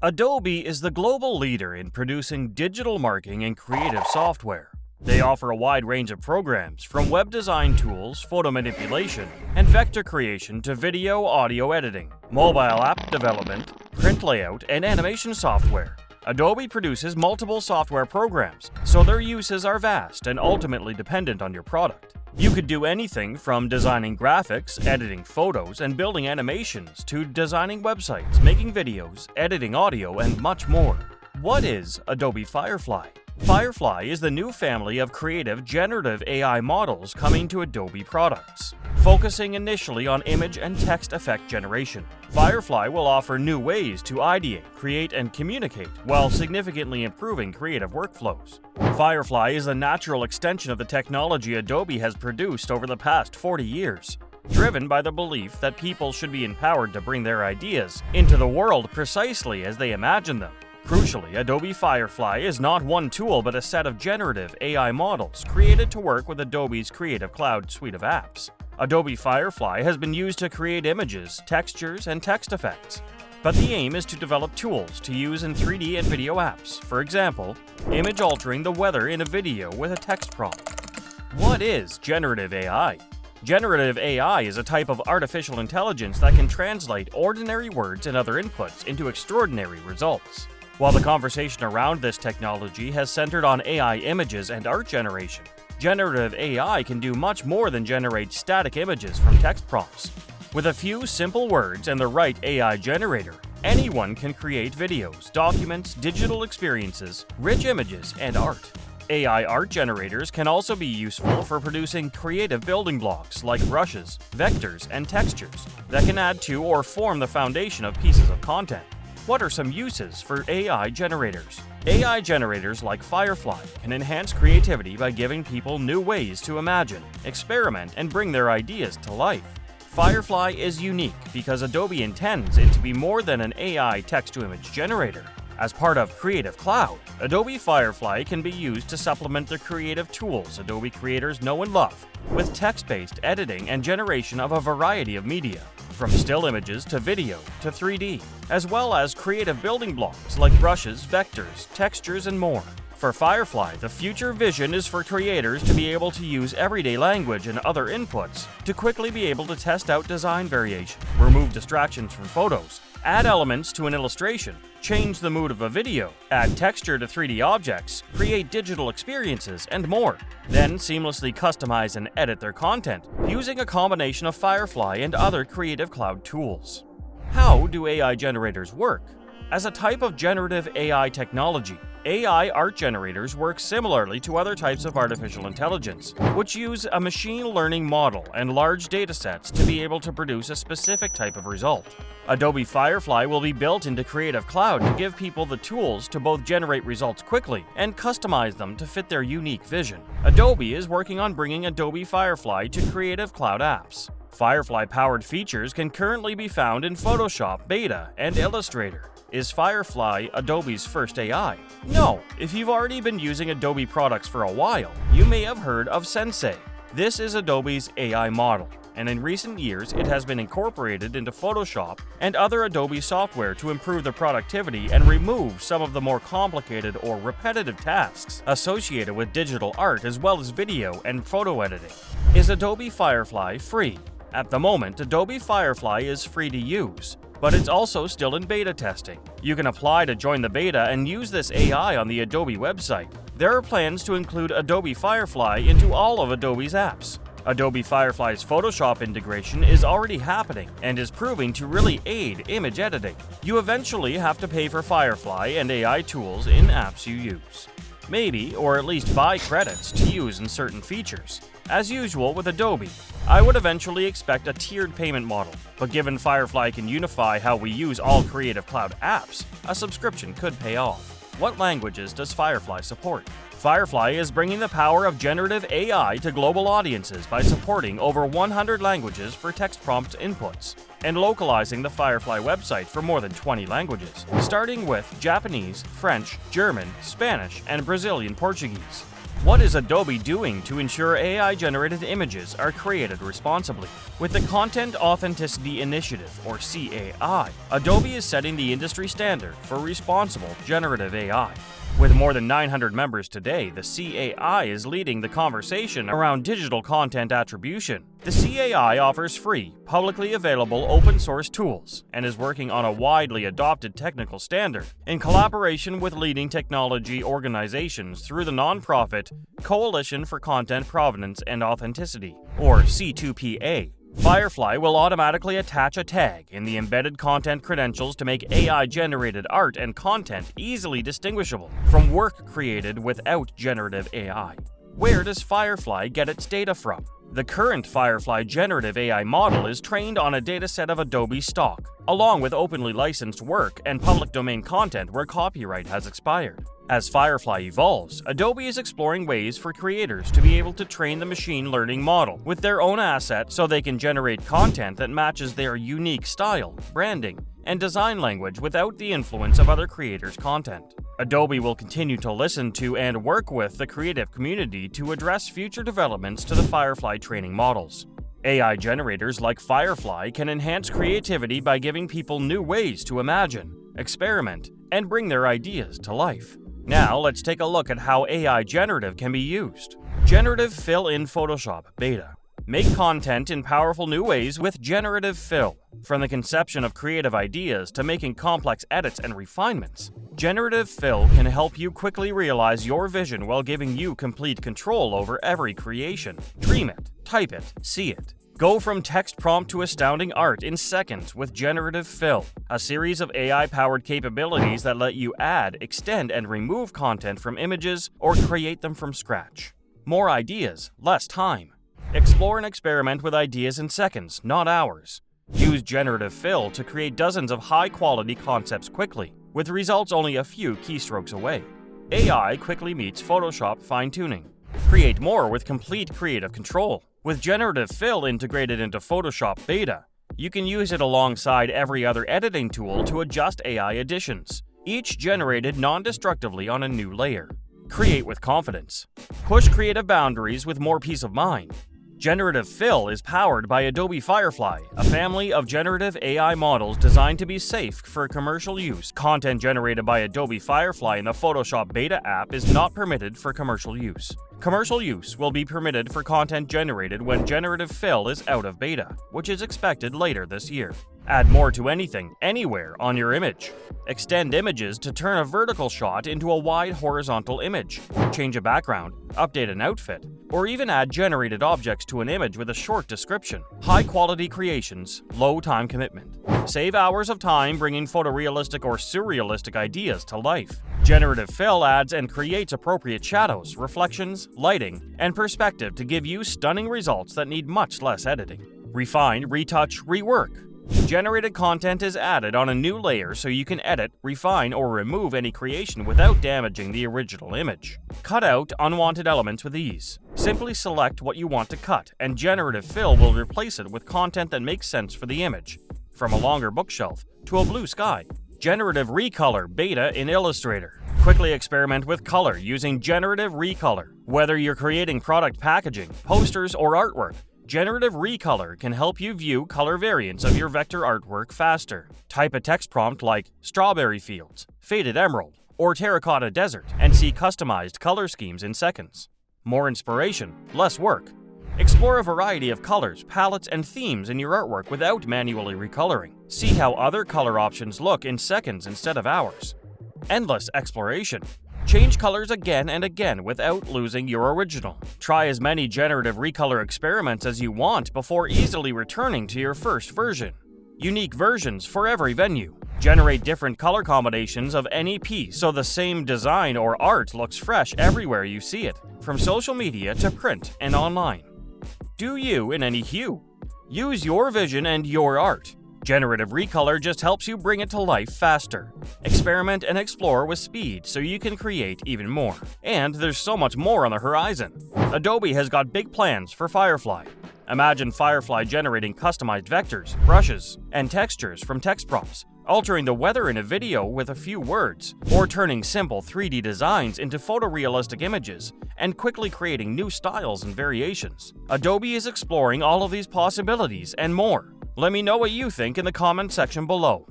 Adobe is the global leader in producing digital marketing and creative software. They offer a wide range of programs, from web design tools, photo manipulation, and vector creation to video, audio editing, mobile app development, print layout, and animation software. Adobe produces multiple software programs, so their uses are vast and ultimately dependent on your product. You could do anything from designing graphics, editing photos, and building animations to designing websites, making videos, editing audio, and much more. What is Adobe Firefly? Firefly is the new family of creative generative AI models coming to Adobe products, focusing initially on image and text effect generation. Firefly will offer new ways to ideate, create, and communicate while significantly improving creative workflows. Firefly is a natural extension of the technology Adobe has produced over the past 40 years, driven by the belief that people should be empowered to bring their ideas into the world precisely as they imagine them. Crucially, Adobe Firefly is not one tool but a set of generative AI models created to work with Adobe's Creative Cloud suite of apps. Adobe Firefly has been used to create images, textures, and text effects. But the aim is to develop tools to use in 3D and video apps. For example, image altering the weather in a video with a text prompt. What is generative AI? Generative AI is a type of artificial intelligence that can translate ordinary words and other inputs into extraordinary results. While the conversation around this technology has centered on AI images and art generation, generative AI can do much more than generate static images from text prompts. With a few simple words and the right AI generator, anyone can create videos, documents, digital experiences, rich images, and art. AI art generators can also be useful for producing creative building blocks like brushes, vectors, and textures that can add to or form the foundation of pieces of content. What are some uses for AI generators? AI generators like Firefly can enhance creativity by giving people new ways to imagine, experiment, and bring their ideas to life. Firefly is unique because Adobe intends it to be more than an AI text-to-image generator. As part of Creative Cloud, Adobe Firefly can be used to supplement the creative tools Adobe creators know and love, with text-based editing and generation of a variety of media, from still images to video to 3D, as well as creative building blocks like brushes, vectors, textures, and more. For Firefly, the future vision is for creators to be able to use everyday language and other inputs to quickly be able to test out design variation, remove distractions from photos, add elements to an illustration, change the mood of a video, add texture to 3D objects, create digital experiences, and more. Then seamlessly customize and edit their content using a combination of Firefly and other Creative Cloud tools. How do AI generators work? As a type of generative AI technology, AI art generators work similarly to other types of artificial intelligence, which use a machine learning model and large datasets to be able to produce a specific type of result. Adobe Firefly will be built into Creative Cloud to give people the tools to both generate results quickly and customize them to fit their unique vision. Adobe is working on bringing Adobe Firefly to Creative Cloud apps. Firefly-powered features can currently be found in Photoshop Beta and Illustrator. Is Firefly Adobe's first AI? No. If you've already been using Adobe products for a while, you may have heard of Sensei. This is Adobe's AI model, and in recent years it has been incorporated into Photoshop and other Adobe software to improve the productivity and remove some of the more complicated or repetitive tasks associated with digital art as well as video and photo editing. Is Adobe Firefly free? At the moment, Adobe Firefly is free to use, but it's also still in beta testing. You can apply to join the beta and use this AI on the Adobe website. There are plans to include Adobe Firefly into all of Adobe's apps. Adobe Firefly's Photoshop integration is already happening and is proving to really aid image editing. You eventually have to pay for Firefly and AI tools in apps you use. Maybe, or at least buy credits to use in certain features. As usual with Adobe, I would eventually expect a tiered payment model, but given Firefly can unify how we use all Creative Cloud apps, a subscription could pay off. What languages does Firefly support? Firefly is bringing the power of generative AI to global audiences by supporting over 100 languages for text prompt inputs, and localizing the Firefly website for more than 20 languages, starting with Japanese, French, German, Spanish, and Brazilian Portuguese. What is Adobe doing to ensure AI-generated images are created responsibly? With the Content Authenticity Initiative, or CAI, Adobe is setting the industry standard for responsible generative AI. With more than 900 members today, the CAI is leading the conversation around digital content attribution. The CAI offers free, publicly available open-source tools and is working on a widely adopted technical standard in collaboration with leading technology organizations through the nonprofit Coalition for Content Provenance and Authenticity, or C2PA. Firefly will automatically attach a tag in the embedded content credentials to make AI-generated art and content easily distinguishable from work created without generative AI. Where does Firefly get its data from? The current Firefly generative AI model is trained on a dataset of Adobe stock, along with openly licensed work and public domain content where copyright has expired. As Firefly evolves, Adobe is exploring ways for creators to be able to train the machine learning model with their own asset so they can generate content that matches their unique style, branding, and design language without the influence of other creators' content. Adobe will continue to listen to and work with the creative community to address future developments to the Firefly training models. AI generators like Firefly can enhance creativity by giving people new ways to imagine, experiment, and bring their ideas to life. Now let's take a look at how AI generative can be used. Generative Fill in Photoshop Beta. Make content in powerful new ways with generative fill. From the conception of creative ideas to making complex edits and refinements, generative fill can help you quickly realize your vision while giving you complete control over every creation. Dream it, type it, see it. Go from text prompt to astounding art in seconds with generative fill, a series of AI-powered capabilities that let you add, extend, and remove content from images or create them from scratch. More ideas, less time. Explore and experiment with ideas in seconds, not hours. Use generative fill to create dozens of high-quality concepts quickly, with results only a few keystrokes away. AI quickly meets Photoshop fine-tuning. Create more with complete creative control. With generative fill integrated into Photoshop Beta, you can use it alongside every other editing tool to adjust AI additions, each generated non-destructively on a new layer. Create with confidence. Push creative boundaries with more peace of mind. Generative Fill is powered by Adobe Firefly, a family of generative AI models designed to be safe for commercial use. Content generated by Adobe Firefly in the Photoshop Beta app is not permitted for commercial use. Commercial use will be permitted for content generated when Generative Fill is out of beta, which is expected later this year. Add more to anything, anywhere on your image. Extend images to turn a vertical shot into a wide horizontal image. Change a background, update an outfit, or even add generated objects to an image with a short description. High-quality creations, low time commitment. Save hours of time bringing photorealistic or surrealistic ideas to life. Generative Fill adds and creates appropriate shadows, reflections, lighting, and perspective to give you stunning results that need much less editing. Refine, retouch, rework. Generated content is added on a new layer so you can edit, refine, or remove any creation without damaging the original image. Cut out unwanted elements with ease. Simply select what you want to cut, and Generative Fill will replace it with content that makes sense for the image, from a longer bookshelf to a blue sky. Generative Recolor Beta in Illustrator. Quickly experiment with color using Generative Recolor. Whether you're creating product packaging, posters, or artwork, Generative Recolor can help you view color variants of your vector artwork faster. Type a text prompt like strawberry fields, faded emerald, or terracotta desert and see customized color schemes in seconds. More inspiration, less work. Explore a variety of colors, palettes, and themes in your artwork without manually recoloring. See how other color options look in seconds instead of hours. Endless exploration. Change colors again and again without losing your original. Try as many generative recolor experiments as you want before easily returning to your first version. Unique versions for every venue. Generate different color combinations of any piece so the same design or art looks fresh everywhere you see it, from social media to print and online. Do you in any hue. Use your vision and your art. Generative Recolor just helps you bring it to life faster. Experiment and explore with speed so you can create even more. And there's so much more on the horizon. Adobe has got big plans for Firefly. Imagine Firefly generating customized vectors, brushes, and textures from text prompts, altering the weather in a video with a few words, or turning simple 3D designs into photorealistic images, and quickly creating new styles and variations. Adobe is exploring all of these possibilities and more. Let me know what you think in the comment section below.